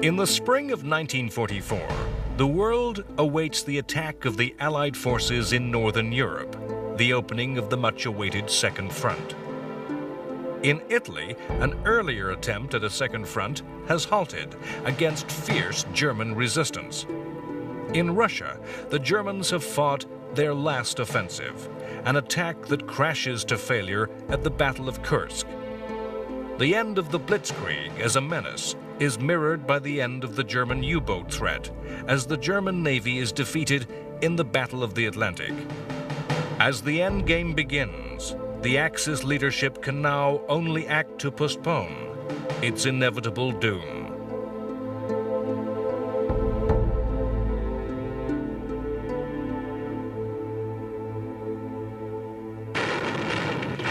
In the spring of 1944, the world awaits the attack of the Allied forces in Northern Europe, the opening of the much-awaited Second Front. In Italy, an earlier attempt at a second front has halted against fierce German resistance. In Russia, the Germans have fought their last offensive, an attack that crashes to failure at the Battle of Kursk. The end of the Blitzkrieg as a menace is mirrored by the end of the German U-boat threat, as the German Navy is defeated in the Battle of the Atlantic. As the endgame begins, the Axis leadership can now only act to postpone its inevitable doom.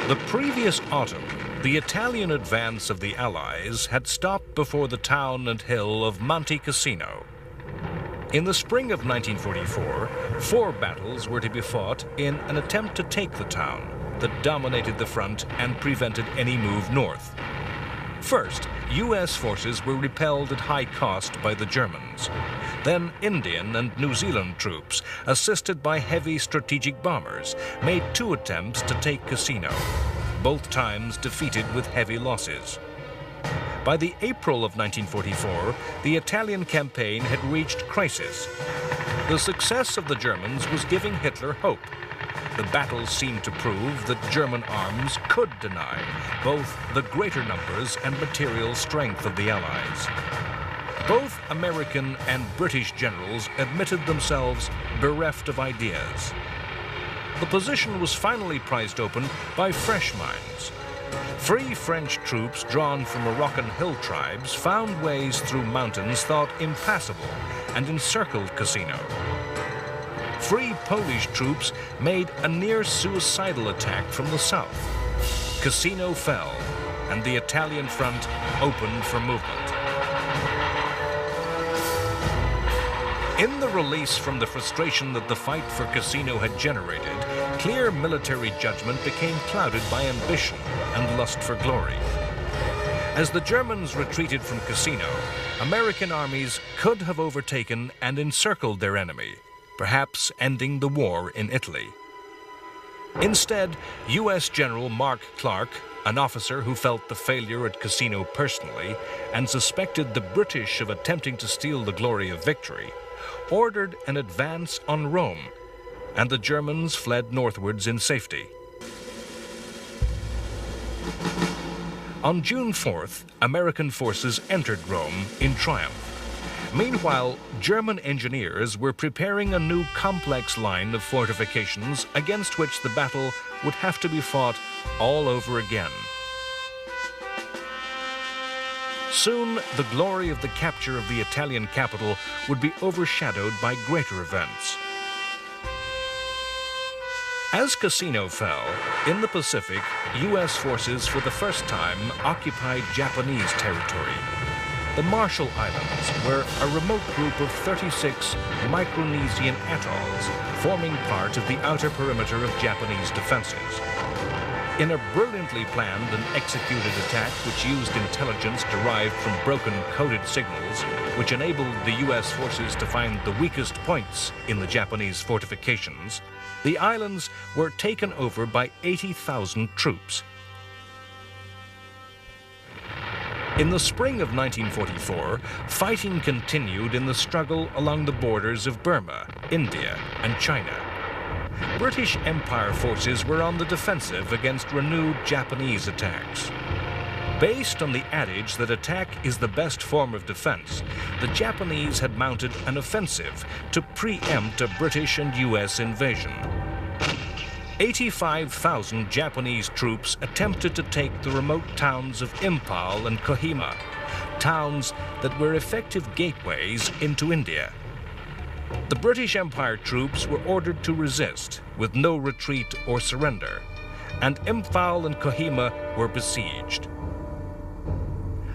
The previous autumn, the Italian advance of the Allies had stopped before the town and hill of Monte Cassino. In the spring of 1944, 4 battles were to be fought in an attempt to take the town that dominated the front and prevented any move north. First, U.S. forces were repelled at high cost by the Germans. Then Indian and New Zealand troops, assisted by heavy strategic bombers, made 2 attempts to take Cassino, both times defeated with heavy losses. By the April of 1944, the Italian campaign had reached crisis. The success of the Germans was giving Hitler hope. The battles seemed to prove that German arms could deny both the greater numbers and material strength of the Allies. Both American and British generals admitted themselves bereft of ideas. The position was finally prized open by fresh minds. Free French troops drawn from Moroccan hill tribes found ways through mountains thought impassable and encircled Cassino. Free Polish troops made a near-suicidal attack from the south. Cassino fell, and the Italian front opened for movement. In the release from the frustration that the fight for Cassino had generated, clear military judgment became clouded by ambition and lust for glory. As the Germans retreated from Cassino, American armies could have overtaken and encircled their enemy, perhaps ending the war in Italy. Instead, U.S. General Mark Clark, an officer who felt the failure at Cassino personally and suspected the British of attempting to steal the glory of victory, ordered an advance on Rome, and the Germans fled northwards in safety. On June 4th, American forces entered Rome in triumph. Meanwhile, German engineers were preparing a new complex line of fortifications against which the battle would have to be fought all over again. Soon, the glory of the capture of the Italian capital would be overshadowed by greater events. As Cassino fell, in the Pacific, U.S. forces for the first time occupied Japanese territory. The Marshall Islands were a remote group of 36 Micronesian atolls forming part of the outer perimeter of Japanese defenses. In a brilliantly planned and executed attack which used intelligence derived from broken coded signals, which enabled the U.S. forces to find the weakest points in the Japanese fortifications, the islands were taken over by 80,000 troops. In the spring of 1944, fighting continued in the struggle along the borders of Burma, India, and China. British Empire forces were on the defensive against renewed Japanese attacks. Based on the adage that attack is the best form of defense, the Japanese had mounted an offensive to preempt a British and U.S. invasion. 85,000 Japanese troops attempted to take the remote towns of Impal and Kohima, towns that were effective gateways into India. The British Empire troops were ordered to resist, with no retreat or surrender, and Imphal and Kohima were besieged.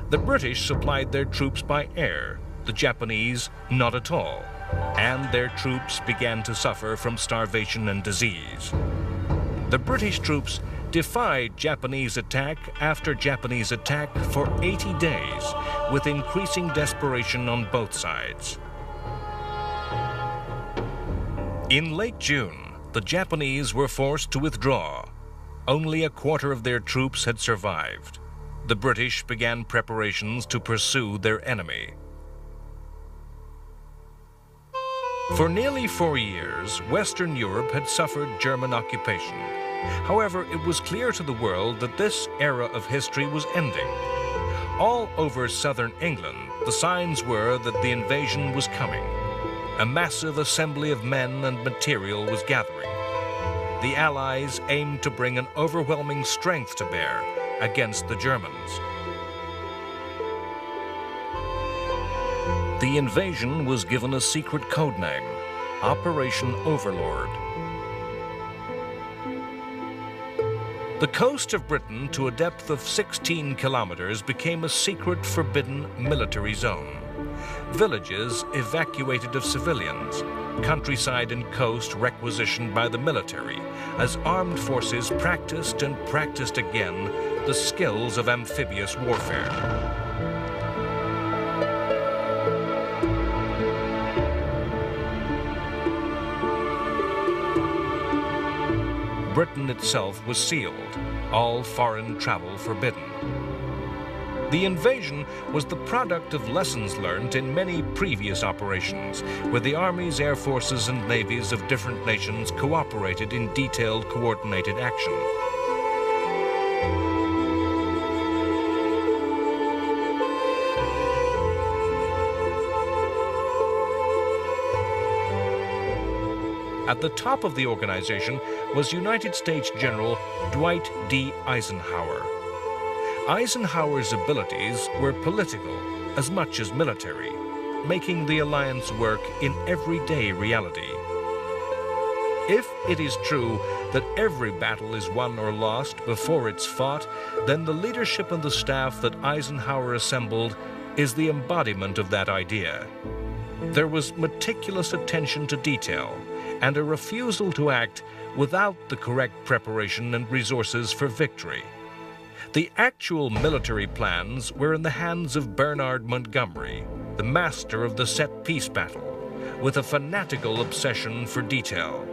The British supplied their troops by air, the Japanese not at all, and their troops began to suffer from starvation and disease. The British troops defied Japanese attack after Japanese attack for 80 days, with increasing desperation on both sides. In late June, the Japanese were forced to withdraw. Only a quarter of their troops had survived. The British began preparations to pursue their enemy. For nearly 4 years, Western Europe had suffered German occupation. However, it was clear to the world that this era of history was ending. All over southern England, the signs were that the invasion was coming. A massive assembly of men and material was gathering. The Allies aimed to bring an overwhelming strength to bear against the Germans. The invasion was given a secret codename, Operation Overlord. The coast of Britain, to a depth of 16 kilometers, became a secret forbidden military zone. Villages evacuated of civilians, countryside and coast requisitioned by the military, as armed forces practiced and practiced again the skills of amphibious warfare. Britain itself was sealed, all foreign travel forbidden. The invasion was the product of lessons learned in many previous operations, where the armies, air forces, and navies of different nations cooperated in detailed, coordinated action. At the top of the organization was United States General Dwight D. Eisenhower. Eisenhower's abilities were political as much as military, making the alliance work in everyday reality. If it is true that every battle is won or lost before it's fought, then the leadership and the staff that Eisenhower assembled is the embodiment of that idea. There was meticulous attention to detail and a refusal to act without the correct preparation and resources for victory. The actual military plans were in the hands of Bernard Montgomery, the master of the set-piece battle, with a fanatical obsession for detail.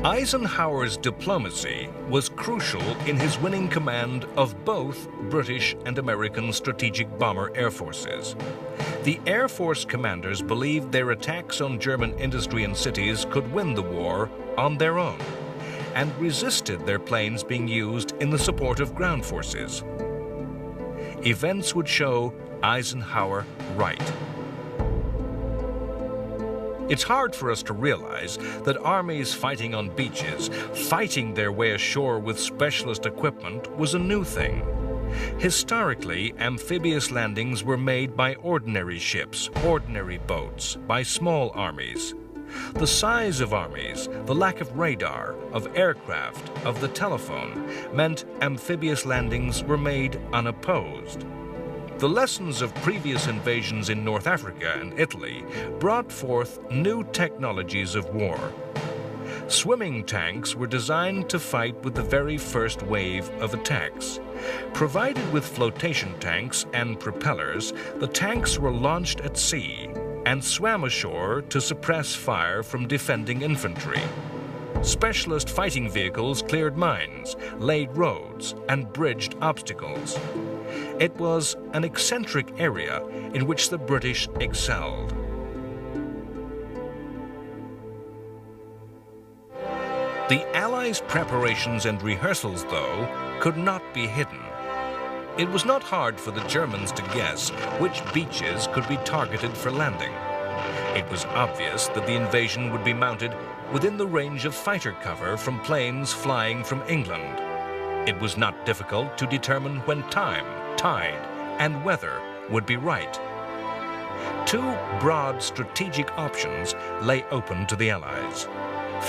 Eisenhower's diplomacy was crucial in his winning command of both British and American strategic bomber air forces. The Air Force commanders believed their attacks on German industry and cities could win the war on their own, and resisted their planes being used in the support of ground forces. Events would show Eisenhower right. It's hard for us to realize that armies fighting on beaches, fighting their way ashore with specialist equipment, was a new thing. Historically, amphibious landings were made by ordinary ships, ordinary boats, by small armies. The size of armies, the lack of radar, of aircraft, of the telephone, meant amphibious landings were made unopposed. The lessons of previous invasions in North Africa and Italy brought forth new technologies of war. Swimming tanks were designed to fight with the very first wave of attacks. Provided with flotation tanks and propellers, the tanks were launched at sea and swam ashore to suppress fire from defending infantry. Specialist fighting vehicles cleared mines, laid roads, and bridged obstacles. It was an eccentric area in which the British excelled. The Allies' preparations and rehearsals, though, could not be hidden. It was not hard for the Germans to guess which beaches could be targeted for landing. It was obvious that the invasion would be mounted within the range of fighter cover from planes flying from England. It was not difficult to determine when time, tide, and weather would be right. Two broad strategic options lay open to the Allies.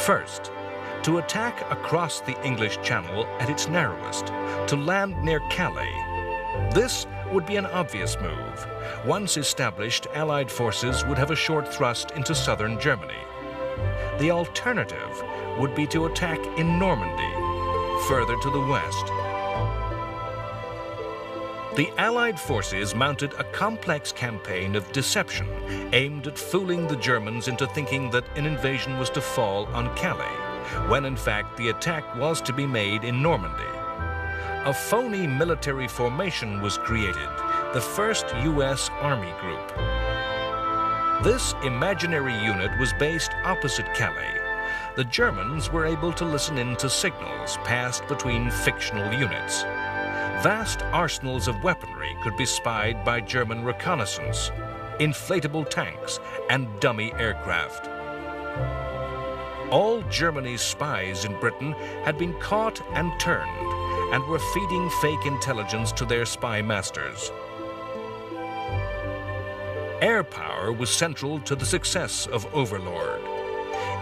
First, to attack across the English Channel at its narrowest, to land near Calais. This would be an obvious move. Once established, Allied forces would have a short thrust into southern Germany. The alternative would be to attack in Normandy, further to the west. The Allied forces mounted a complex campaign of deception aimed at fooling the Germans into thinking that an invasion was to fall on Calais, when in fact the attack was to be made in Normandy. A phony military formation was created, the 1st U.S. Army Group. This imaginary unit was based opposite Calais. The Germans were able to listen in to signals passed between fictional units. Vast arsenals of weaponry could be spied by German reconnaissance, inflatable tanks, and dummy aircraft. All Germany's spies in Britain had been caught and turned, and were feeding fake intelligence to their spy masters. Air power was central to the success of Overlord.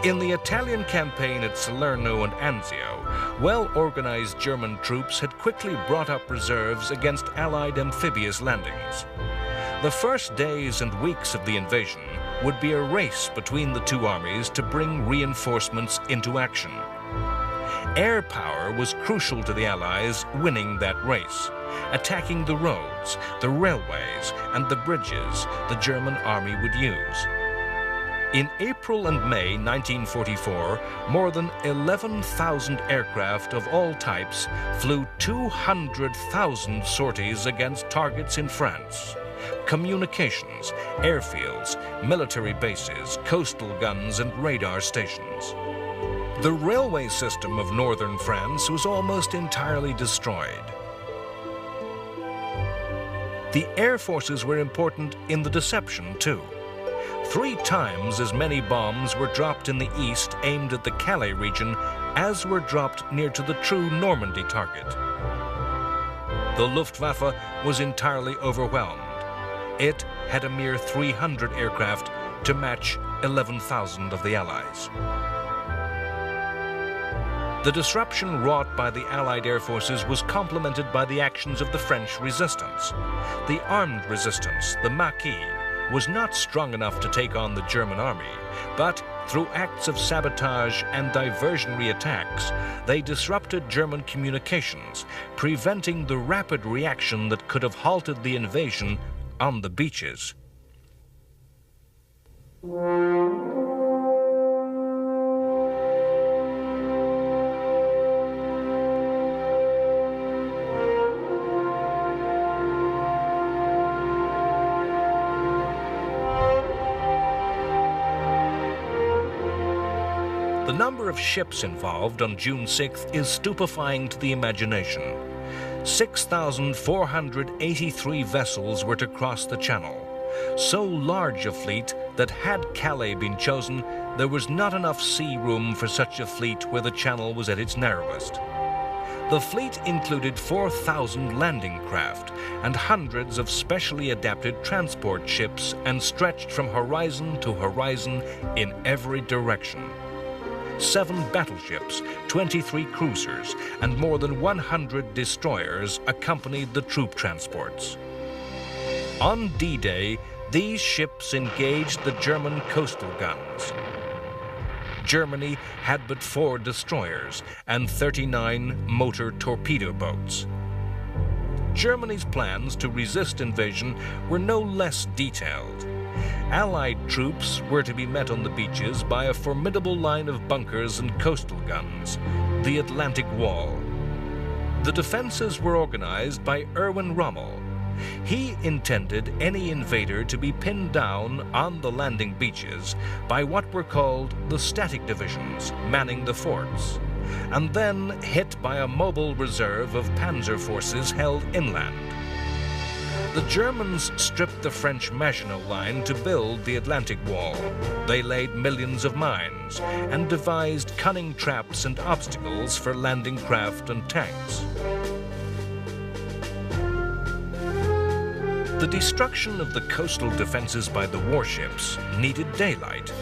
In the Italian campaign at Salerno and Anzio, well-organized German troops had quickly brought up reserves against Allied amphibious landings. The first days and weeks of the invasion would be a race between the two armies to bring reinforcements into action. Air power was crucial to the Allies winning that race, attacking the roads, the railways, and the bridges the German army would use. In April and May 1944, more than 11,000 aircraft of all types flew 200,000 sorties against targets in France. Communications, airfields, military bases, coastal guns, and radar stations. The railway system of northern France was almost entirely destroyed. The air forces were important in the deception, too. 3 times as many bombs were dropped in the east aimed at the Calais region as were dropped near to the true Normandy target. The Luftwaffe was entirely overwhelmed. It had a mere 300 aircraft to match 11,000 of the Allies. The disruption wrought by the Allied air forces was complemented by the actions of the French resistance. The armed resistance, the Maquis, was not strong enough to take on the German army, but through acts of sabotage and diversionary attacks, they disrupted German communications, preventing the rapid reaction that could have halted the invasion on the beaches. The number of ships involved on June 6th is stupefying to the imagination. 6,483 vessels were to cross the Channel. So large a fleet that had Calais been chosen, there was not enough sea room for such a fleet where the Channel was at its narrowest. The fleet included 4,000 landing craft and hundreds of specially adapted transport ships and stretched from horizon to horizon in every direction. 7 battleships, 23 cruisers, and more than 100 destroyers accompanied the troop transports. On D-Day, these ships engaged the German coastal guns. Germany had but 4 destroyers and 39 motor torpedo boats. Germany's plans to resist invasion were no less detailed. Allied troops were to be met on the beaches by a formidable line of bunkers and coastal guns, the Atlantic Wall. The defenses were organized by Erwin Rommel. He intended any invader to be pinned down on the landing beaches by what were called the static divisions manning the forts, and then hit by a mobile reserve of panzer forces held inland. The Germans stripped the French Maginot Line to build the Atlantic Wall. They laid millions of mines and devised cunning traps and obstacles for landing craft and tanks. The destruction of the coastal defenses by the warships needed daylight.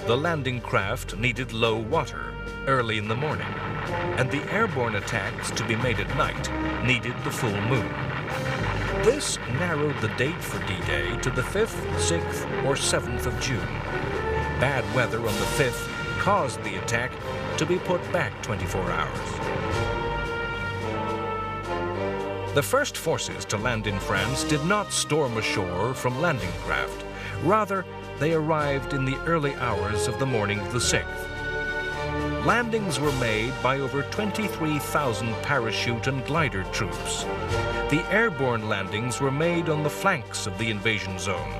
The landing craft needed low water, early in the morning, and the airborne attacks to be made at night needed the full moon. This narrowed the date for D-Day to the 5th, 6th, or 7th of June. Bad weather on the 5th caused the attack to be put back 24 hours. The first forces to land in France did not storm ashore from landing craft. Rather, they arrived in the early hours of the morning of the 6th. Landings were made by over 23,000 parachute and glider troops. The airborne landings were made on the flanks of the invasion zone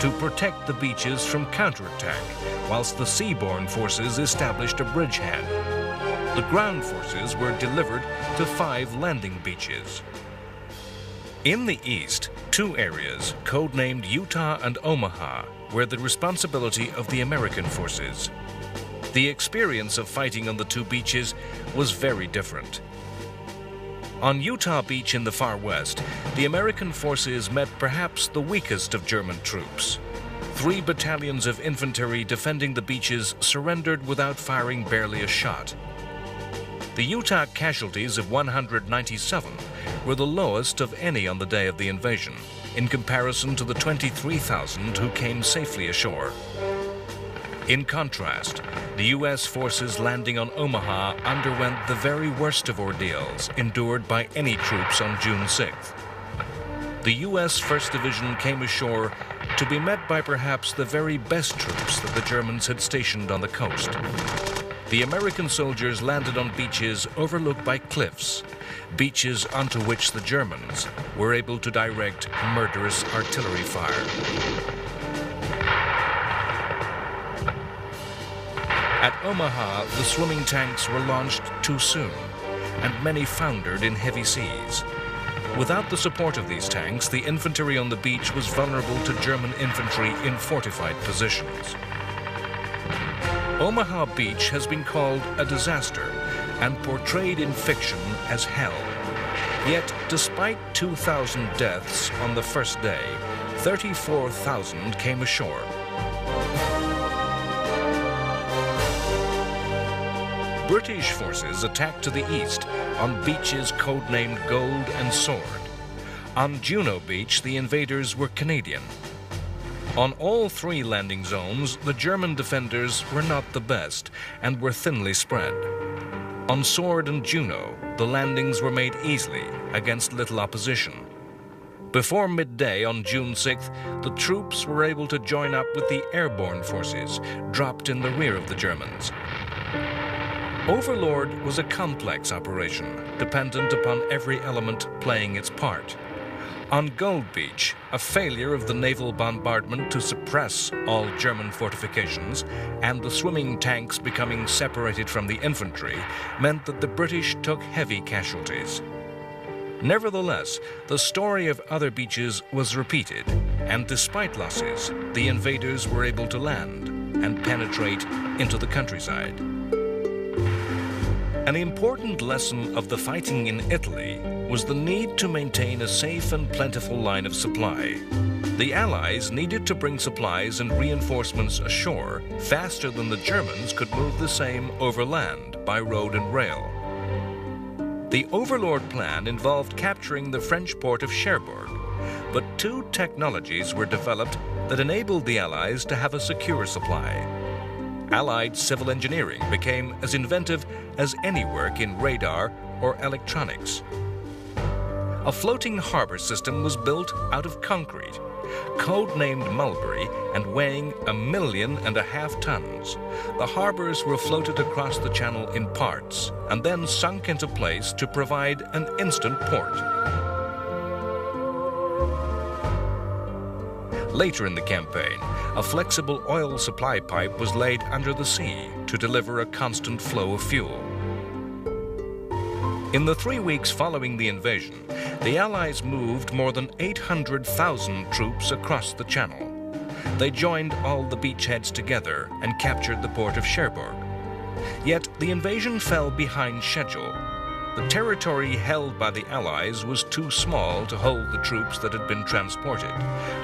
to protect the beaches from counterattack, whilst the seaborne forces established a bridgehead. The ground forces were delivered to 5 landing beaches. In the east, 2 areas, codenamed Utah and Omaha, were the responsibility of the American forces. The experience of fighting on the 2 beaches was very different. On Utah Beach in the far west, the American forces met perhaps the weakest of German troops. 3 battalions of infantry defending the beaches surrendered without firing barely a shot. The Utah casualties of 197 were the lowest of any on the day of the invasion, in comparison to the 23,000 who came safely ashore. In contrast, the U.S. forces landing on Omaha underwent the very worst of ordeals endured by any troops on June 6th. The U.S. 1st Division came ashore to be met by perhaps the very best troops that the Germans had stationed on the coast. The American soldiers landed on beaches overlooked by cliffs, beaches onto which the Germans were able to direct murderous artillery fire. At Omaha, the swimming tanks were launched too soon, and many foundered in heavy seas. Without the support of these tanks, the infantry on the beach was vulnerable to German infantry in fortified positions. Omaha Beach has been called a disaster and portrayed in fiction as hell. Yet, despite 2,000 deaths on the first day, 34,000 came ashore. British forces attacked to the east on beaches codenamed Gold and Sword. On Juno Beach, the invaders were Canadian. On all 3 landing zones, the German defenders were not the best and were thinly spread. On Sword and Juno, the landings were made easily against little opposition. Before midday on June 6th, the troops were able to join up with the airborne forces, dropped in the rear of the Germans. Overlord was a complex operation, dependent upon every element playing its part. On Gold Beach, a failure of the naval bombardment to suppress all German fortifications and the swimming tanks becoming separated from the infantry meant that the British took heavy casualties. Nevertheless, the story of other beaches was repeated, and despite losses, the invaders were able to land and penetrate into the countryside. An important lesson of the fighting in Italy was the need to maintain a safe and plentiful line of supply. The Allies needed to bring supplies and reinforcements ashore faster than the Germans could move the same overland by road and rail. The Overlord plan involved capturing the French port of Cherbourg, but 2 technologies were developed that enabled the Allies to have a secure supply. Allied civil engineering became as inventive as any work in radar or electronics. A floating harbor system was built out of concrete, codenamed Mulberry and weighing 1.5 million tons. The harbors were floated across the channel in parts and then sunk into place to provide an instant port. Later in the campaign, a flexible oil supply pipe was laid under the sea to deliver a constant flow of fuel. In the 3 weeks following the invasion, the Allies moved more than 800,000 troops across the channel. They joined all the beachheads together and captured the port of Cherbourg. Yet the invasion fell behind schedule. The territory held by the Allies was too small to hold the troops that had been transported.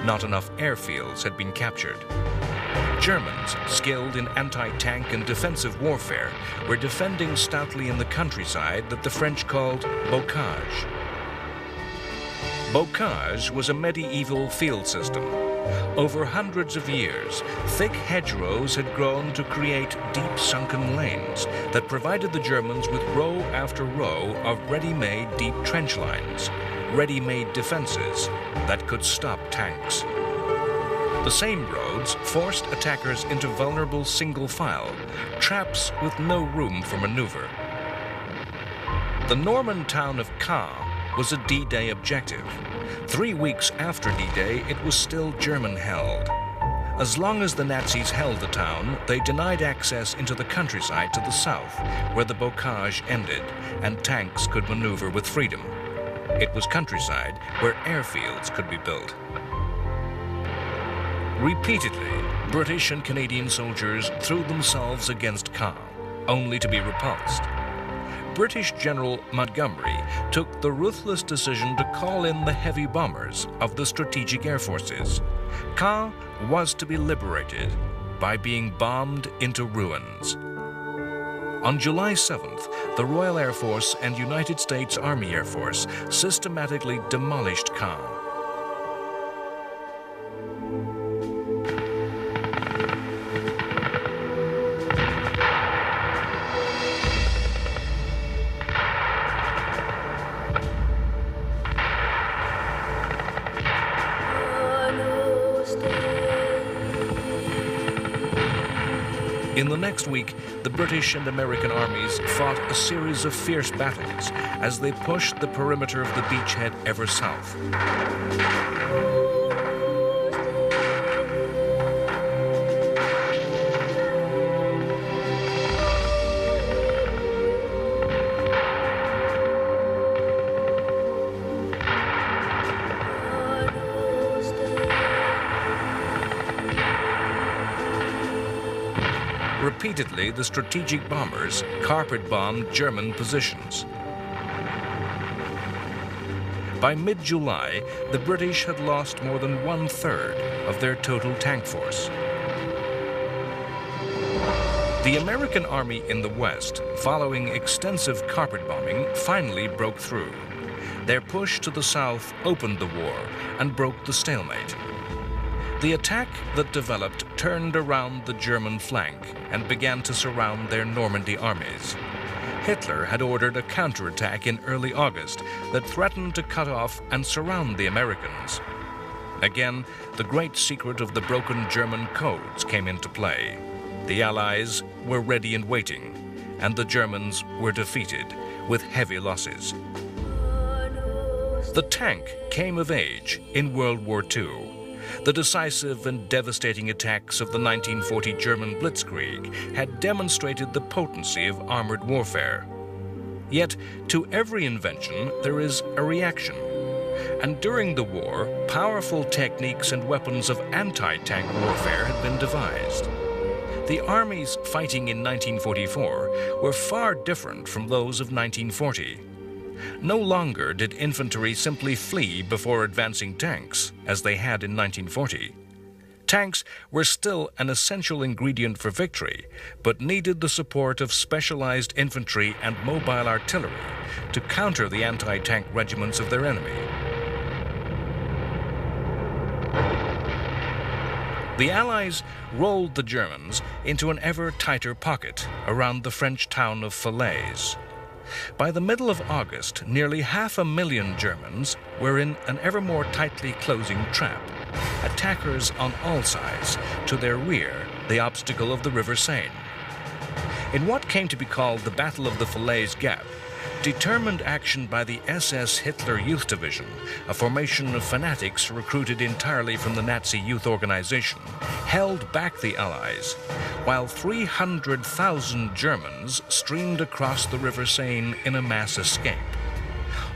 Not enough airfields had been captured. Germans, skilled in anti-tank and defensive warfare, were defending stoutly in the countryside that the French called bocage. Bocage was a medieval field system. Over hundreds of years, thick hedgerows had grown to create deep sunken lanes that provided the Germans with row after row of ready-made deep trench lines, ready-made defenses that could stop tanks. The same roads forced attackers into vulnerable single file, traps with no room for maneuver. The Norman town of Caen was a D-Day objective. 3 weeks after D-Day, it was still German-held. As long as the Nazis held the town, they denied access into the countryside to the south, where the bocage ended, and tanks could maneuver with freedom. It was countryside where airfields could be built. Repeatedly, British and Canadian soldiers threw themselves against Caen, only to be repulsed. British General Montgomery took the ruthless decision to call in the heavy bombers of the Strategic Air Forces. Caen was to be liberated by being bombed into ruins. On July 7th, the Royal Air Force and United States Army Air Force systematically demolished Caen. In the next week, the British and American armies fought a series of fierce battles as they pushed the perimeter of the beachhead ever south. Repeatedly, the strategic bombers carpet-bombed German positions. By mid-July, the British had lost more than 1/3 of their total tank force. The American army in the West, following extensive carpet bombing, finally broke through. Their push to the south opened the war and broke the stalemate. The attack that developed turned around the German flank and began to surround their Normandy armies. Hitler had ordered a counterattack in early August that threatened to cut off and surround the Americans. Again, the great secret of the broken German codes came into play. The Allies were ready and waiting, and the Germans were defeated with heavy losses. The tank came of age in World War II. The decisive and devastating attacks of the 1940 German Blitzkrieg had demonstrated the potency of armored warfare. Yet, to every invention, there is a reaction. And during the war, powerful techniques and weapons of anti-tank warfare had been devised. The armies fighting in 1944 were far different from those of 1940. No longer did infantry simply flee before advancing tanks, as they had in 1940. Tanks were still an essential ingredient for victory, but needed the support of specialized infantry and mobile artillery to counter the anti-tank regiments of their enemy. The Allies rolled the Germans into an ever tighter pocket around the French town of Falaise. By the middle of August, nearly 500,000 Germans were in an ever more tightly closing trap. Attackers on all sides, to their rear, the obstacle of the River Seine. In what came to be called the Battle of the Falaise Gap, determined action by the SS Hitler Youth Division, a formation of fanatics recruited entirely from the Nazi youth organization, held back the Allies, while 300,000 Germans streamed across the River Seine in a mass escape.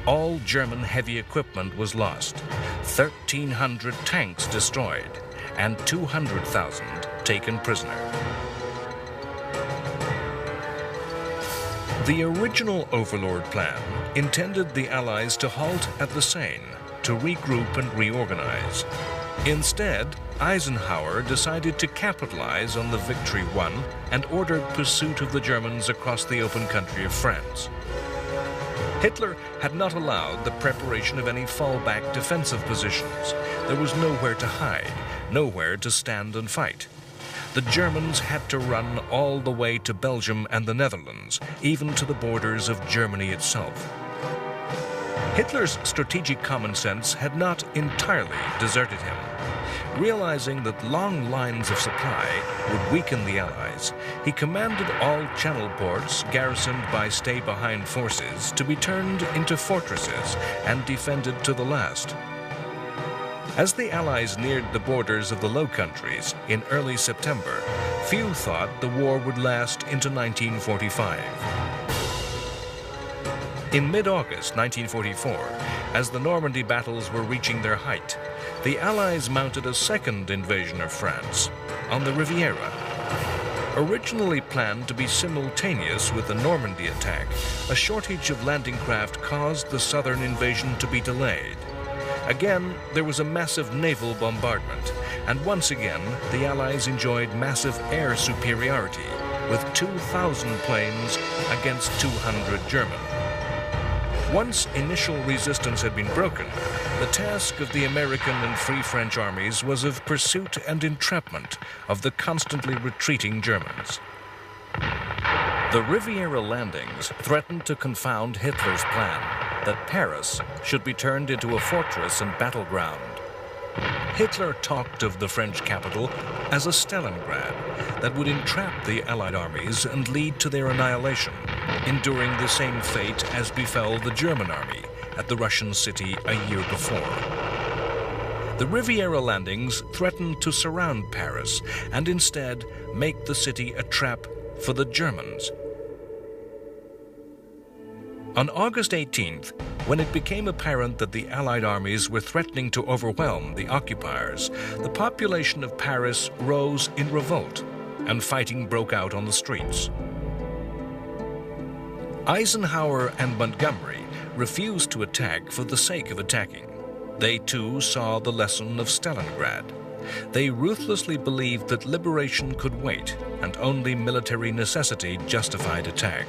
All German heavy equipment was lost, 1,300 tanks destroyed, and 200,000 taken prisoner. The original Overlord plan intended the Allies to halt at the Seine, to regroup and reorganize. Instead, Eisenhower decided to capitalize on the victory won and ordered pursuit of the Germans across the open country of France. Hitler had not allowed the preparation of any fallback defensive positions. There was nowhere to hide, nowhere to stand and fight. The Germans had to run all the way to Belgium and the Netherlands, even to the borders of Germany itself. Hitler's strategic common sense had not entirely deserted him. Realizing that long lines of supply would weaken the Allies, he commanded all channel ports garrisoned by stay-behind forces to be turned into fortresses and defended to the last. As the Allies neared the borders of the Low Countries in early September, few thought the war would last into 1945. In mid-August 1944, as the Normandy battles were reaching their height, the Allies mounted a second invasion of France on the Riviera. Originally planned to be simultaneous with the Normandy attack, a shortage of landing craft caused the southern invasion to be delayed. Again, there was a massive naval bombardment, and once again, the Allies enjoyed massive air superiority, with 2,000 planes against 200 German. Once initial resistance had been broken, the task of the American and Free French armies was of pursuit and entrapment of the constantly retreating Germans. The Riviera landings threatened to confound Hitler's plan that Paris should be turned into a fortress and battleground. Hitler talked of the French capital as a Stalingrad that would entrap the Allied armies and lead to their annihilation, enduring the same fate as befell the German army at the Russian city a year before. The Riviera landings threatened to surround Paris and instead make the city a trap for the Germans. On August 18th, when it became apparent that the Allied armies were threatening to overwhelm the occupiers, the population of Paris rose in revolt, and fighting broke out on the streets. Eisenhower and Montgomery refused to attack for the sake of attacking. They too saw the lesson of Stalingrad. They ruthlessly believed that liberation could wait, and only military necessity justified attack.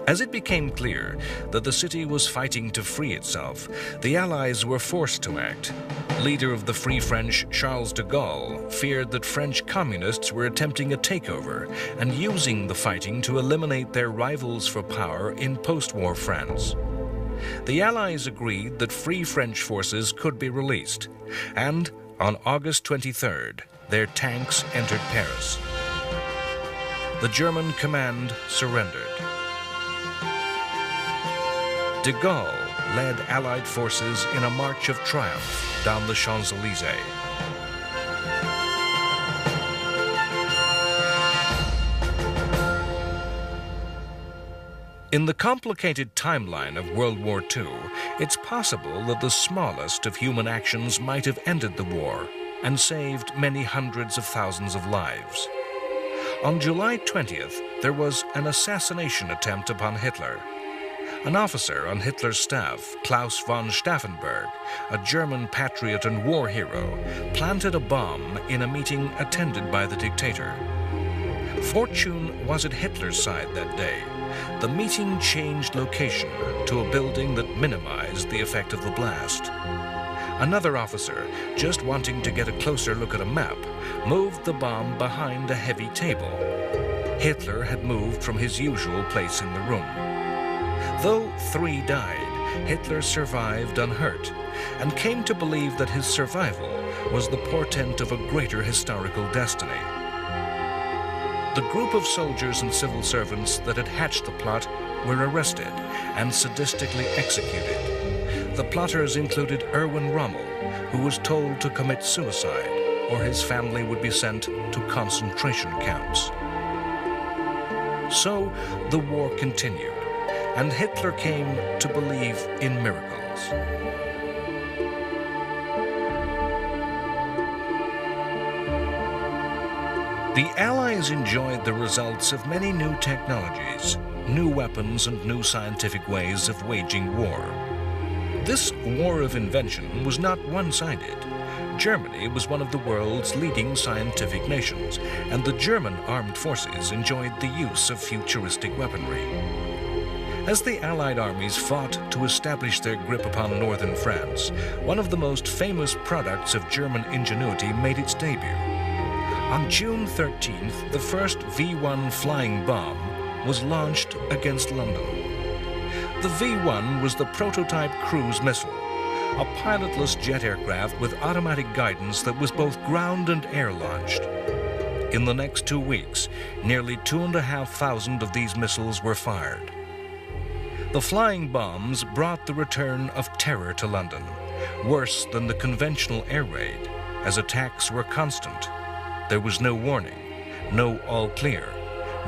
As it became clear that the city was fighting to free itself, the Allies were forced to act. Leader of the Free French, Charles de Gaulle, feared that French communists were attempting a takeover and using the fighting to eliminate their rivals for power in post-war France. The Allies agreed that Free French forces could be released, and on August 23rd, their tanks entered Paris. The German command surrendered. De Gaulle led Allied forces in a march of triumph down the Champs-Élysées. In the complicated timeline of World War II, it's possible that the smallest of human actions might have ended the war and saved many hundreds of thousands of lives. On July 20th, there was an assassination attempt upon Hitler. An officer on Hitler's staff, Klaus von Stauffenberg, a German patriot and war hero, planted a bomb in a meeting attended by the dictator. Fortune was at Hitler's side that day. The meeting changed location to a building that minimized the effect of the blast. Another officer, just wanting to get a closer look at a map, moved the bomb behind a heavy table. Hitler had moved from his usual place in the room. Though 3 died, Hitler survived unhurt and came to believe that his survival was the portent of a greater historical destiny. The group of soldiers and civil servants that had hatched the plot were arrested and sadistically executed. The plotters included Erwin Rommel, who was told to commit suicide or his family would be sent to concentration camps. So the war continued, and Hitler came to believe in miracles. The Allies enjoyed the results of many new technologies, new weapons, and new scientific ways of waging war. This war of invention was not one-sided. Germany was one of the world's leading scientific nations, and the German armed forces enjoyed the use of futuristic weaponry. As the Allied armies fought to establish their grip upon northern France, one of the most famous products of German ingenuity made its debut. On June 13th, the first V-1 flying bomb was launched against London. The V-1 was the prototype cruise missile, a pilotless jet aircraft with automatic guidance that was both ground and air-launched. In the next 2 weeks, nearly 2,500 of these missiles were fired. The flying bombs brought the return of terror to London, worse than the conventional air raid, as attacks were constant. There was no warning, no all clear,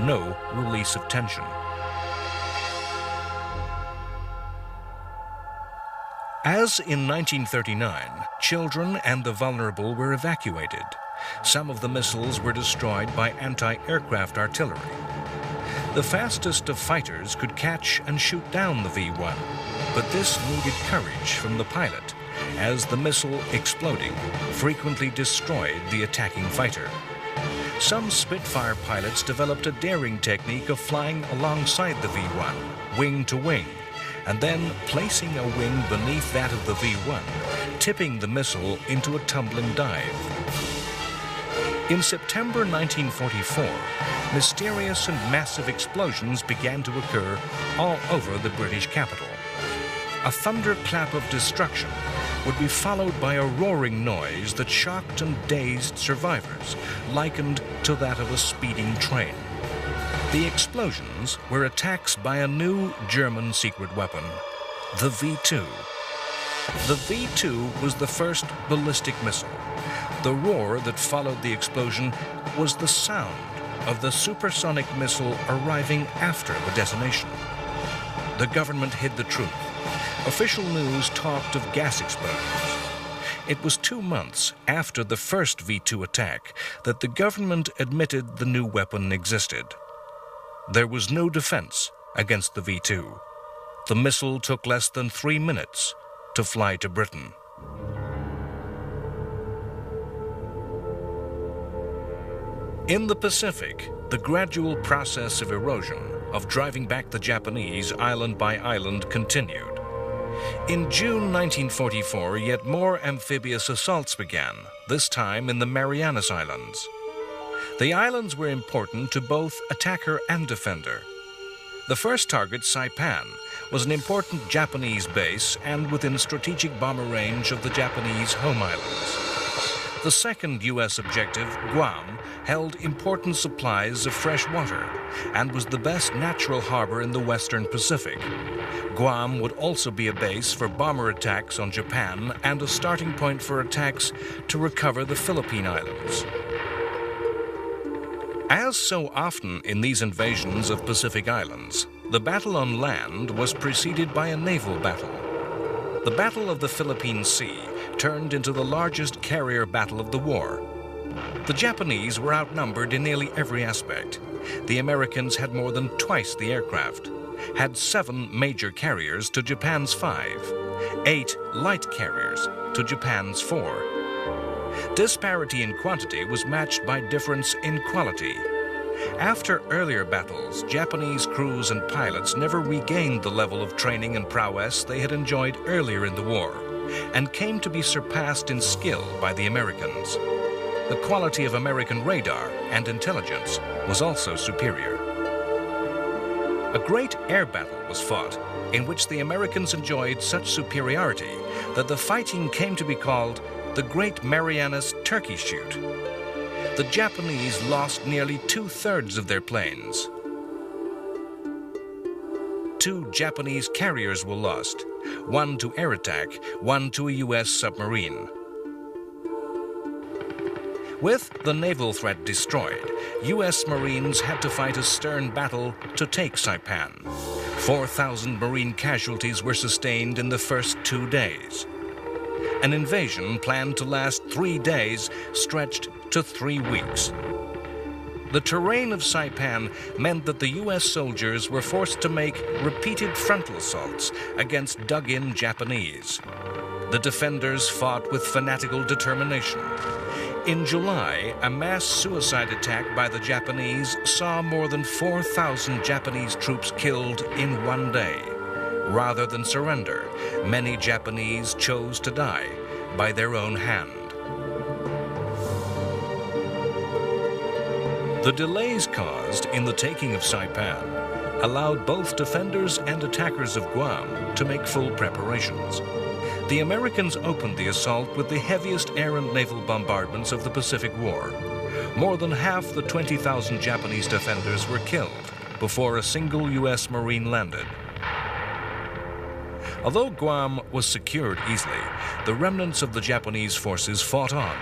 no release of tension. As in 1939, children and the vulnerable were evacuated. Some of the missiles were destroyed by anti-aircraft artillery. The fastest of fighters could catch and shoot down the V-1, but this needed courage from the pilot, as the missile exploding frequently destroyed the attacking fighter. Some Spitfire pilots developed a daring technique of flying alongside the V-1, wing to wing, and then placing a wing beneath that of the V-1, tipping the missile into a tumbling dive. In September 1944, mysterious and massive explosions began to occur all over the British capital. A thunderclap of destruction would be followed by a roaring noise that shocked and dazed survivors, likened to that of a speeding train. The explosions were attacks by a new German secret weapon, the V-2. The V-2 was the first ballistic missile. The roar that followed the explosion was the sound of the supersonic missile arriving after the detonation. The government hid the truth. Official news talked of gas explosions. It was 2 months after the first V-2 attack that the government admitted the new weapon existed. There was no defense against the V-2. The missile took less than 3 minutes to fly to Britain. In the Pacific, the gradual process of erosion, of driving back the Japanese island by island, continued. In June 1944, yet more amphibious assaults began, this time in the Marianas Islands. The islands were important to both attacker and defender. The first target, Saipan, was an important Japanese base and within strategic bomber range of the Japanese home islands. The second U.S. objective, Guam, held important supplies of fresh water and was the best natural harbor in the western Pacific. Guam would also be a base for bomber attacks on Japan and a starting point for attacks to recover the Philippine Islands. As so often in these invasions of Pacific islands, the battle on land was preceded by a naval battle. The Battle of the Philippine Sea turned into the largest carrier battle of the war. The Japanese were outnumbered in nearly every aspect. The Americans had more than twice the aircraft, had 7 major carriers to Japan's 5, 8 light carriers to Japan's 4. Disparity in quantity was matched by difference in quality. After earlier battles, Japanese crews and pilots never regained the level of training and prowess they had enjoyed earlier in the war, and came to be surpassed in skill by the Americans. The quality of American radar and intelligence was also superior. A great air battle was fought, in which the Americans enjoyed such superiority that the fighting came to be called the Great Marianas Turkey Shoot. The Japanese lost nearly 2/3 of their planes. 2 Japanese carriers were lost, 1 to air attack, 1 to a U.S. submarine. With the naval threat destroyed, U.S. Marines had to fight a stern battle to take Saipan. 4,000 Marine casualties were sustained in the first 2 days. An invasion planned to last 3 days stretched to 3 weeks. The terrain of Saipan meant that the U.S. soldiers were forced to make repeated frontal assaults against dug-in Japanese. The defenders fought with fanatical determination. In July, a mass suicide attack by the Japanese saw more than 4,000 Japanese troops killed in one day. Rather than surrender, many Japanese chose to die by their own hand. The delays caused in the taking of Saipan allowed both defenders and attackers of Guam to make full preparations. The Americans opened the assault with the heaviest air and naval bombardments of the Pacific War. More than half the 20,000 Japanese defenders were killed before a single U.S. Marine landed. Although Guam was secured easily, the remnants of the Japanese forces fought on.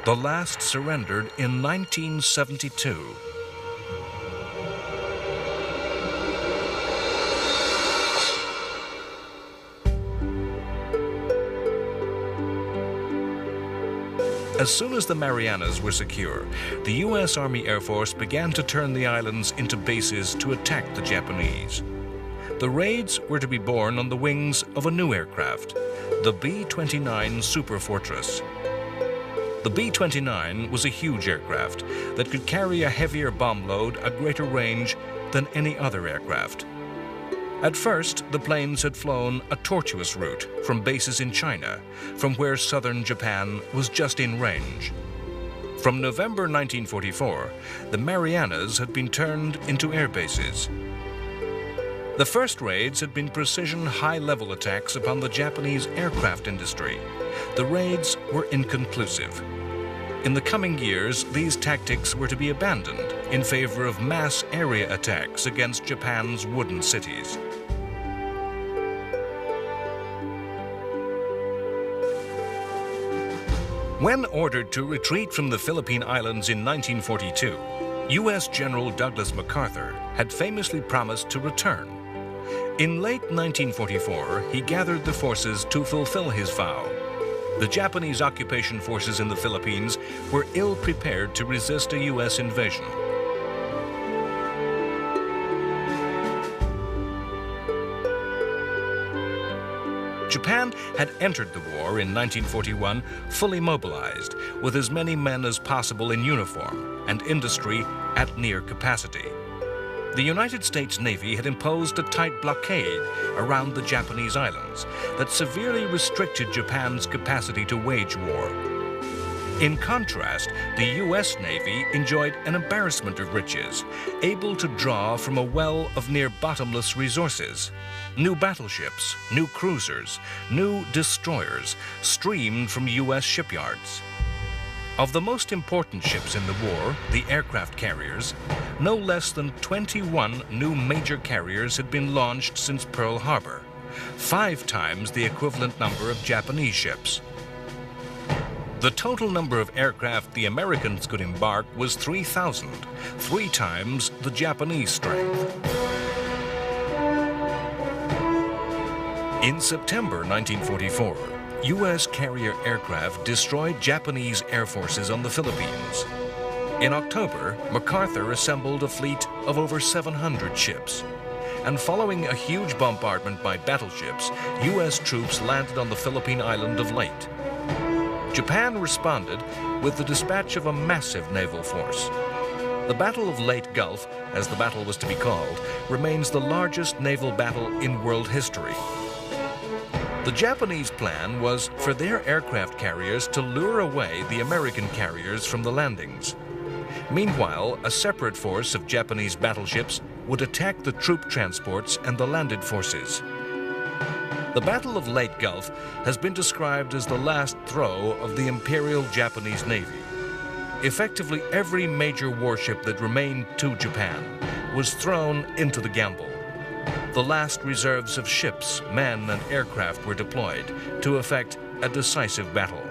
The last surrendered in 1972. As soon as the Marianas were secure, the U.S. Army Air Force began to turn the islands into bases to attack the Japanese. The raids were to be borne on the wings of a new aircraft, the B-29 Super Fortress. The B-29 was a huge aircraft that could carry a heavier bomb load at greater range than any other aircraft. At first, the planes had flown a tortuous route from bases in China, from where southern Japan was just in range. From November 1944, the Marianas had been turned into air bases. The first raids had been precision high-level attacks upon the Japanese aircraft industry. The raids were inconclusive. In the coming years, these tactics were to be abandoned in favor of mass area attacks against Japan's wooden cities. When ordered to retreat from the Philippine Islands in 1942, U.S. General Douglas MacArthur had famously promised to return. In late 1944, he gathered the forces to fulfill his vow. The Japanese occupation forces in the Philippines were ill-prepared to resist a U.S. invasion. Japan had entered the war in 1941 fully mobilized, with as many men as possible in uniform and industry at near capacity. The United States Navy had imposed a tight blockade around the Japanese islands that severely restricted Japan's capacity to wage war. In contrast, the U.S. Navy enjoyed an embarrassment of riches, able to draw from a well of near-bottomless resources. New battleships, new cruisers, new destroyers streamed from U.S. shipyards. Of the most important ships in the war, the aircraft carriers, no less than 21 new major carriers had been launched since Pearl Harbor, 5 times the equivalent number of Japanese ships. The total number of aircraft the Americans could embark was 3,000, 3 times the Japanese strength. In September 1944, U.S. carrier aircraft destroyed Japanese air forces on the Philippines. In October, MacArthur assembled a fleet of over 700 ships. And following a huge bombardment by battleships, U.S. troops landed on the Philippine island of Leyte. Japan responded with the dispatch of a massive naval force. The Battle of Leyte Gulf, as the battle was to be called, remains the largest naval battle in world history. The Japanese plan was for their aircraft carriers to lure away the American carriers from the landings. Meanwhile, a separate force of Japanese battleships would attack the troop transports and the landed forces. The Battle of Leyte Gulf has been described as the last throw of the Imperial Japanese Navy. Effectively, every major warship that remained to Japan was thrown into the gamble. The last reserves of ships, men, and aircraft were deployed to effect a decisive battle.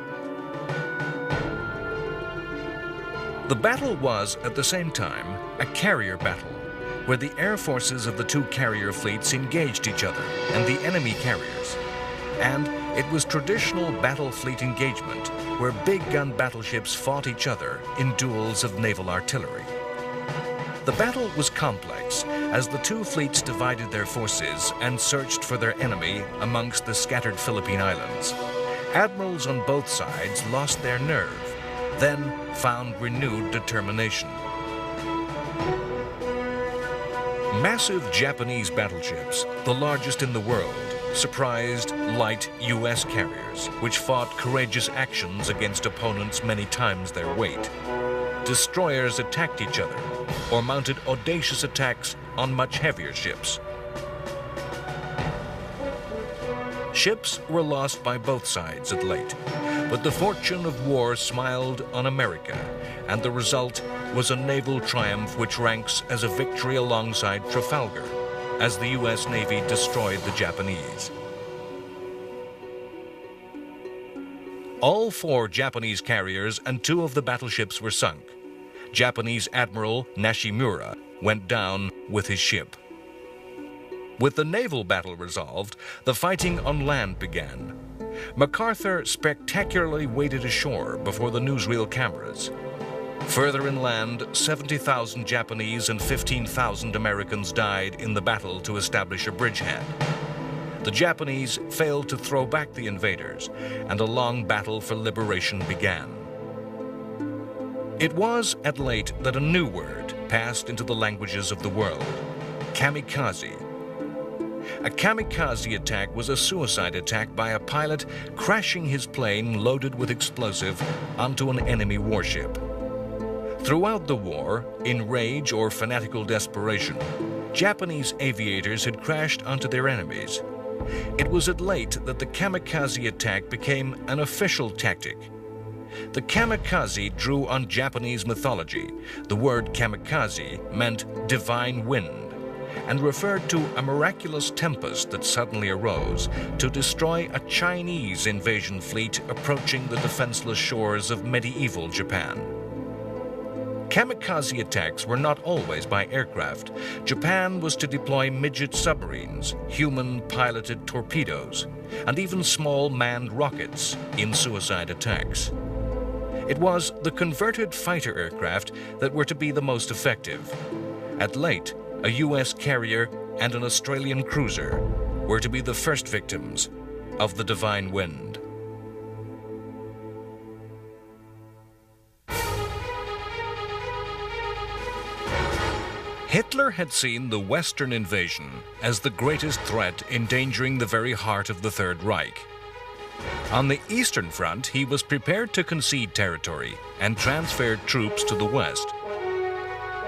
The battle was, at the same time, a carrier battle, where the air forces of the 2 carrier fleets engaged each other and the enemy carriers. And it was traditional battle fleet engagement, where big gun battleships fought each other in duels of naval artillery. The battle was complex, as the 2 fleets divided their forces and searched for their enemy amongst the scattered Philippine islands. Admirals on both sides lost their nerve, then found renewed determination. Massive Japanese battleships, the largest in the world, surprised light U.S. carriers, which fought courageous actions against opponents many times their weight. Destroyers attacked each other or mounted audacious attacks on much heavier ships. Ships were lost by both sides at Leyte, but the fortune of war smiled on America, and the result was a naval triumph which ranks as a victory alongside Trafalgar, as the U.S. Navy destroyed the Japanese. All 4 Japanese carriers and 2 of the battleships were sunk. Japanese Admiral Nishimura went down with his ship. With the naval battle resolved, the fighting on land began. MacArthur spectacularly waded ashore before the newsreel cameras. Further inland, 70,000 Japanese and 15,000 Americans died in the battle to establish a bridgehead. The Japanese failed to throw back the invaders, and a long battle for liberation began. It was at Leyte that a new word passed into the languages of the world: kamikaze. A kamikaze attack was a suicide attack by a pilot crashing his plane loaded with explosive onto an enemy warship. Throughout the war, in rage or fanatical desperation, Japanese aviators had crashed onto their enemies. It was at Leyte that the kamikaze attack became an official tactic. The kamikaze drew on Japanese mythology. The word kamikaze meant divine wind and referred to a miraculous tempest that suddenly arose to destroy a Chinese invasion fleet approaching the defenseless shores of medieval Japan. Kamikaze attacks were not always by aircraft. Japan was to deploy midget submarines, human-piloted torpedoes, and even small manned rockets in suicide attacks. It was the converted fighter aircraft that were to be the most effective. At Leyte, a U.S. carrier and an Australian cruiser were to be the first victims of the divine wind. Hitler had seen the Western invasion as the greatest threat endangering the very heart of the Third Reich. On the Eastern Front, he was prepared to concede territory and transferred troops to the West.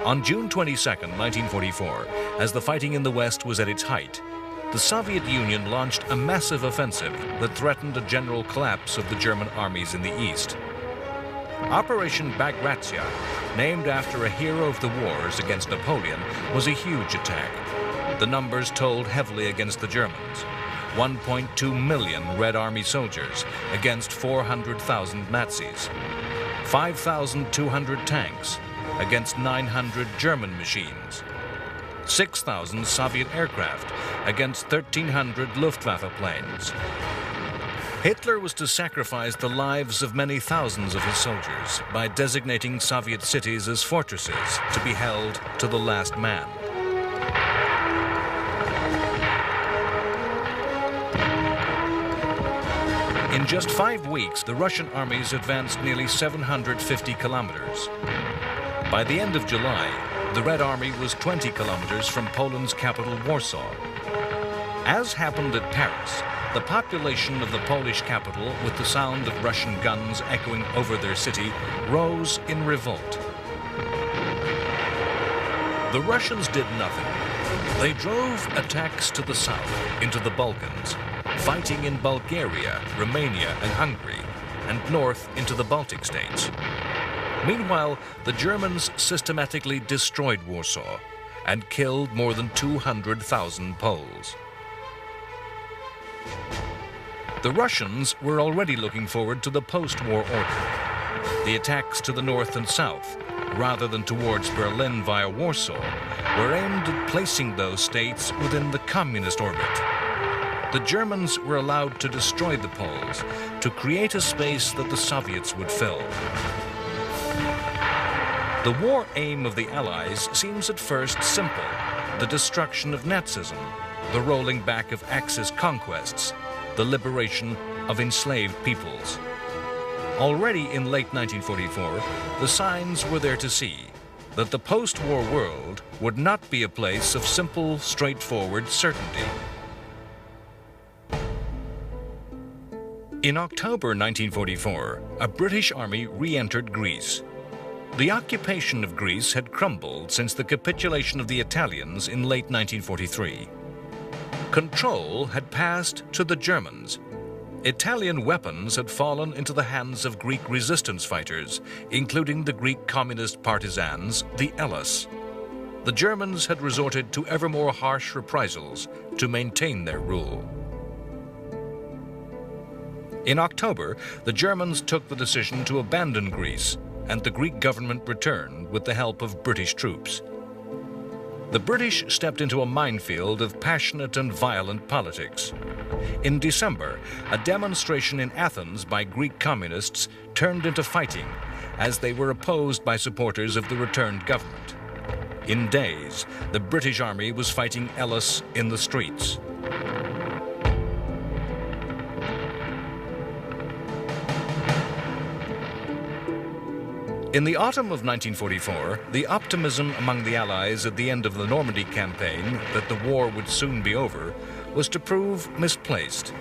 On June 22, 1944, as the fighting in the West was at its height, the Soviet Union launched a massive offensive that threatened a general collapse of the German armies in the East. Operation Bagration, named after a hero of the wars against Napoleon, was a huge attack. The numbers told heavily against the Germans. 1.2 million Red Army soldiers against 400,000 Nazis. 5,200 tanks against 900 German machines. 6,000 Soviet aircraft against 1,300 Luftwaffe planes. Hitler was to sacrifice the lives of many thousands of his soldiers by designating Soviet cities as fortresses to be held to the last man. In just 5 weeks, the Russian armies advanced nearly 750 kilometers. By the end of July, the Red Army was 20 kilometers from Poland's capital, Warsaw. As happened at Paris, the population of the Polish capital, with the sound of Russian guns echoing over their city, rose in revolt. The Russians did nothing. They drove attacks to the south, into the Balkans, fighting in Bulgaria, Romania, and Hungary, and north into the Baltic states. Meanwhile, the Germans systematically destroyed Warsaw and killed more than 200,000 Poles. The Russians were already looking forward to the post-war order. The attacks to the north and south, rather than towards Berlin via Warsaw, were aimed at placing those states within the communist orbit. The Germans were allowed to destroy the Poles, to create a space that the Soviets would fill. The war aim of the Allies seems at first simple: the destruction of Nazism, the rolling back of Axis conquests, the liberation of enslaved peoples. Already in late 1944, the signs were there to see that the post-war world would not be a place of simple, straightforward certainty. In October 1944, a British army re-entered Greece. The occupation of Greece had crumbled since the capitulation of the Italians in late 1943. Control had passed to the Germans. Italian weapons had fallen into the hands of Greek resistance fighters, including the Greek communist partisans, the Hellas. The Germans had resorted to ever more harsh reprisals to maintain their rule. In October, the Germans took the decision to abandon Greece, and the Greek government returned with the help of British troops. The British stepped into a minefield of passionate and violent politics. In December, a demonstration in Athens by Greek communists turned into fighting as they were opposed by supporters of the returned government. In days, the British army was fighting Hellas in the streets. In the autumn of 1944, the optimism among the Allies at the end of the Normandy campaign that the war would soon be over was to prove misplaced.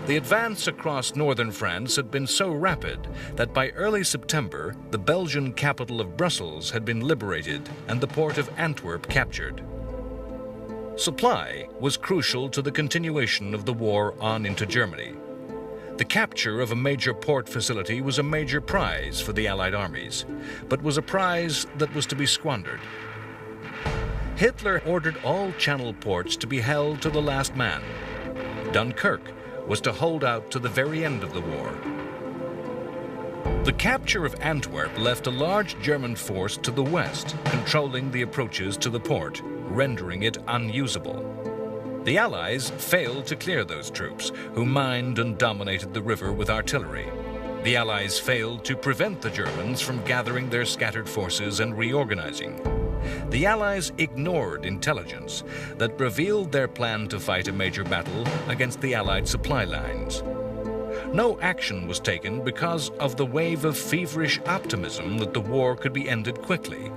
The advance across northern France had been so rapid that by early September, the Belgian capital of Brussels had been liberated and the port of Antwerp captured. Supply was crucial to the continuation of the war on into Germany. The capture of a major port facility was a major prize for the Allied armies, but was a prize that was to be squandered. Hitler ordered all Channel ports to be held to the last man. Dunkirk was to hold out to the very end of the war. The capture of Antwerp left a large German force to the west, controlling the approaches to the port, rendering it unusable. The Allies failed to clear those troops, who mined and dominated the river with artillery. The Allies failed to prevent the Germans from gathering their scattered forces and reorganizing. The Allies ignored intelligence that revealed their plan to fight a major battle against the Allied supply lines. No action was taken because of the wave of feverish optimism that the war could be ended quickly.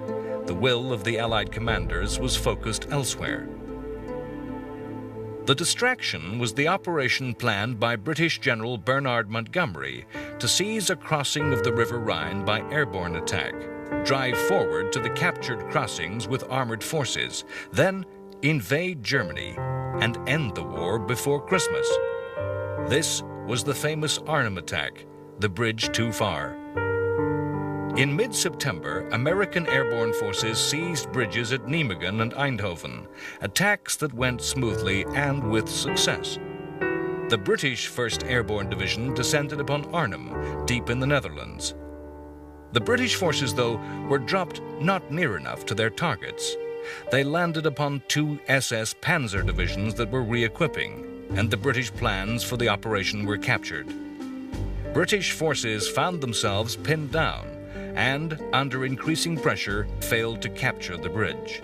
The will of the Allied commanders was focused elsewhere. The distraction was the operation planned by British General Bernard Montgomery to seize a crossing of the River Rhine by airborne attack, drive forward to the captured crossings with armored forces, then invade Germany and end the war before Christmas. This was the famous Arnhem attack, the bridge too far. In mid-September, American airborne forces seized bridges at Nijmegen and Eindhoven, attacks that went smoothly and with success. The British 1st Airborne Division descended upon Arnhem, deep in the Netherlands. The British forces, though, were dropped not near enough to their targets. They landed upon 2 SS Panzer divisions that were re-equipping, and the British plans for the operation were captured. British forces found themselves pinned down, and, under increasing pressure, failed to capture the bridge.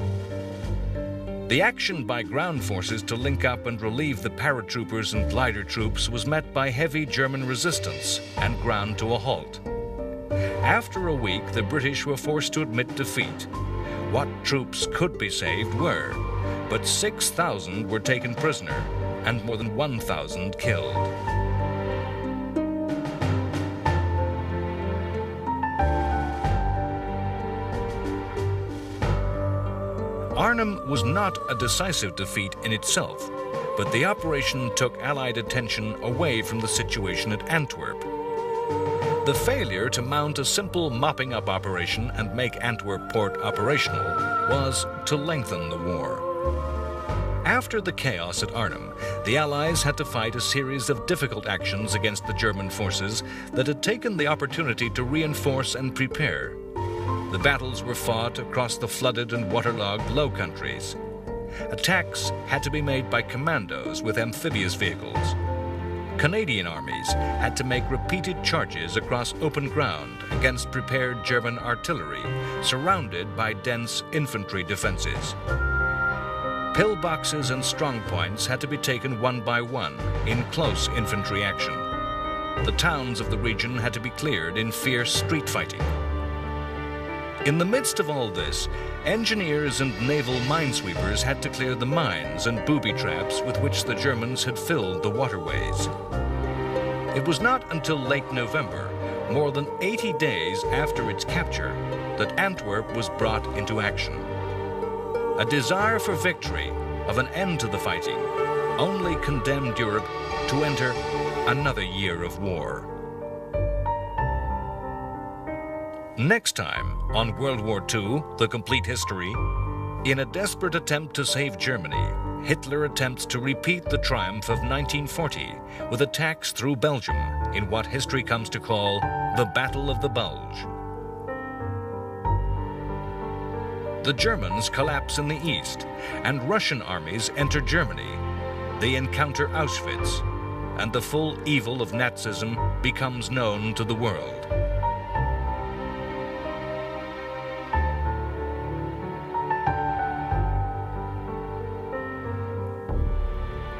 The action by ground forces to link up and relieve the paratroopers and glider troops was met by heavy German resistance and ground to a halt. After a week, the British were forced to admit defeat. What troops could be saved were, but 6,000 were taken prisoner and more than 1,000 killed. Arnhem was not a decisive defeat in itself, but the operation took Allied attention away from the situation at Antwerp. The failure to mount a simple mopping-up operation and make Antwerp port operational was to lengthen the war. After the chaos at Arnhem, the Allies had to fight a series of difficult actions against the German forces that had taken the opportunity to reinforce and prepare. The battles were fought across the flooded and waterlogged Low Countries. Attacks had to be made by commandos with amphibious vehicles. Canadian armies had to make repeated charges across open ground against prepared German artillery, surrounded by dense infantry defenses. Pillboxes and strongpoints had to be taken one by one in close infantry action. the towns of the region had to be cleared in fierce street fighting. In the midst of all this, engineers and naval minesweepers had to clear the mines and booby traps with which the Germans had filled the waterways. It was not until late November, more than 80 days after its capture, that Antwerp was brought into action. A desire for victory, of an end to the fighting, only condemned Europe to enter another year of war. Next time, on World War II, The Complete History, in a desperate attempt to save Germany, Hitler attempts to repeat the triumph of 1940 with attacks through Belgium in what history comes to call the Battle of the Bulge. The Germans collapse in the east, and Russian armies enter Germany. They encounter Auschwitz, and the full evil of Nazism becomes known to the world.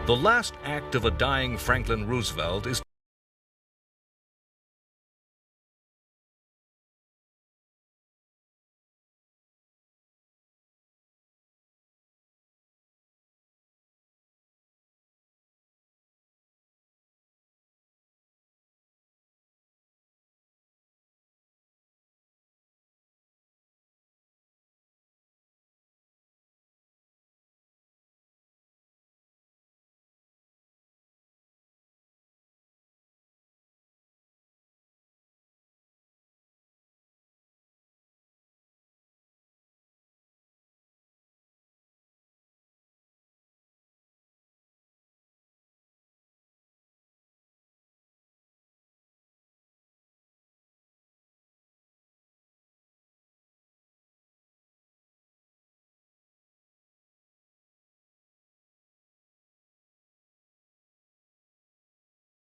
The last act of a dying Franklin Roosevelt is